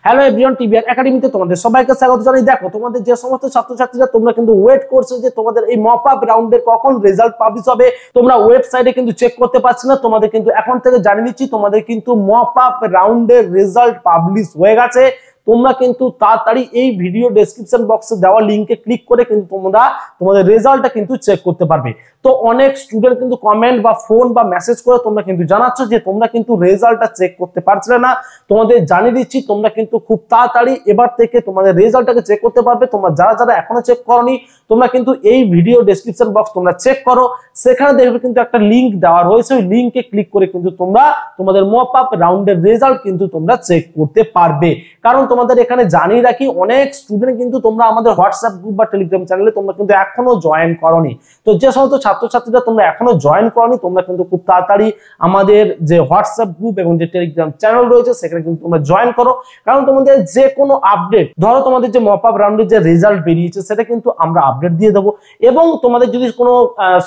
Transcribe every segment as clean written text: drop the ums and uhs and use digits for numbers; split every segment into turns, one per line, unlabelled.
Hello everyone, TBR একাডেমিতে তোমাদের সবাইকে স্বাগত জানাই। দেখো, তোমাদের যে সমস্ত ছাত্রছাত্রীরা তোমরা কিন্তু ওয়েট করছো যে তোমাদের এই মক আপ রাউন্ডের কখন রেজাল্ট পাবলিশ হবে, তোমরা ওয়েবসাইটে কিন্তু চেক করতে পারছো না। তোমাদের কিন্তু এখন থেকে জানিয়ে দিচ্ছি, তোমাদের কিন্তু মক আপ রাউন্ডের রেজাল্ট পাবলিশ হয়ে গেছে। তোমরা কিন্তু তাড়াতাড়ি এই ভিডিও ডেসক্রিপশন বক্সে দেওয়া লিংকে ক্লিক করে কিন্তু তোমরা তোমাদের রেজাল্টটা কিন্তু চেক করতে পারবে। তো অনেক স্টুডেন্ট কিন্তু কমেন্ট বা ফোন বা মেসেজ করে তোমরা কিন্তু জানাচ্ছ যে তোমরা কিন্তু রেজাল্টটা চেক করতে পারছিলে না। তোমাদের জানিয়ে দিচ্ছি, তোমরা কিন্তু খুব তাড়াতাড়ি এবার থেকে তোমাদের রেজাল্টটাকে চেক করতে পারবে। তোমরা যারা যারা এখনো চেক করনি, তোমরা কিন্তু এই ভিডিও ডেসক্রিপশন বক্স তোমরা চেক করো, সেখানে দেখবে কিন্তু একটা লিংক দেওয়া রয়েছে। ওই লিংকে ক্লিক করে কিন্তু তোমরা তোমাদের মক আপ রাউন্ডের রেজাল্ট কিন্তু তোমরা চেক করতে পারবে। কারণ তোমাদের এখানে জানিয়ে রাখি, অনেক স্টুডেন্ট কিন্তু তোমরা আমাদের হোয়াটসঅ্যাপ গ্রুপ বা টেলিগ্রাম চ্যানেলে তোমরা কিন্তু এখনো জয়েন করনি। তো যে সমস্ত ছাত্রছাত্রীরা তোমরা এখনো জয়েন করনি, তোমরা কিন্তু খুব তাড়াতাড়ি আমাদের যে হোয়াটসঅ্যাপ গ্রুপ এবং যে টেলিগ্রাম চ্যানেল রয়েছে সেখানে কিন্তু তোমরা জয়েন করো। কারণ তোমাদের যে কোনো আপডেট, ধরো তোমাদের যে মক আপ রাউন্ডের যে রেজাল্ট বেরিয়েছে সেটা কিন্তু আমরা আপডেট দিয়ে দেবো, এবং তোমাদের যদি কোনো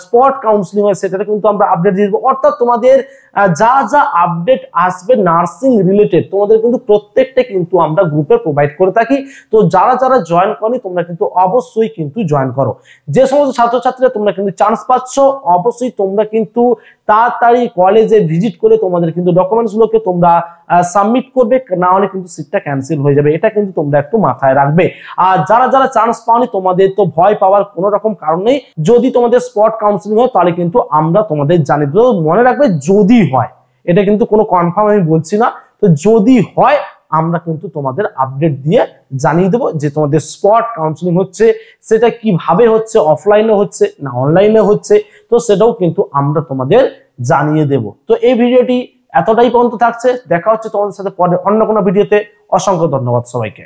স্পট কাউন্সিলিং হয় সেটা কিন্তু আমরা আপডেট দিয়ে দেবো। অর্থাৎ তোমাদের যা যা আপডেট আসবে নার্সিং রিলেটেড, তোমাদের কিন্তু প্রত্যেকটা কিন্তু আমরা গ্রুপে প্রোভাইড করে থাকি। তো যারা যারা জয়েন করনি, তোমরা কিন্তু অবশ্যই কিন্তু জয়েন করো। যে সমস্ত ছাত্রছাত্রীরা তোমরা কিন্তু চান্স পাচ্ছ, অবশ্যই তোমরা কিন্তু তাড়াতাড়ি কলেজে ভিজিট করে তোমাদের কিন্তু ডকুমেন্টস গুলোকে তোমরা সাবমিট করবে, না হলে কিন্তু সিটটা ক্যান্সেল হয়ে যাবে। এটা কিন্তু তোমরা একটু মাথায় রাখবে। আর যারা যারা চান্স পাওনি, তোমাদের তো ভয় পাওয়ার কোনো রকম কারণ নেই। যদি তোমাদের স্পট কাউন্সিলিং হয় তাহলে কিন্তু আমরা তোমাদের জানিয়ে দেবো। মনে রাখবে, যদি হয়, এটা কিন্তু কোনো কনফার্ম আমি বলছি না। তো যদি হয়, আমরা কিন্তু তোমাদের আপডেট দিয়ে জানিয়ে দেবো যে তোমাদের স্পট কাউন্সিলিং হচ্ছে, সেটা কিভাবে হচ্ছে, অফলাইনে হচ্ছে না অনলাইনে হচ্ছে, তো সেটাও কিন্তু আমরা তোমাদের জানিয়ে দেব। তো এই ভিডিওটি এতটাই পর্যন্ত থাকছে। দেখা হচ্ছে তোমাদের সাথে পরে অন্য কোনো ভিডিওতে। অসংখ্য ধন্যবাদ সবাইকে।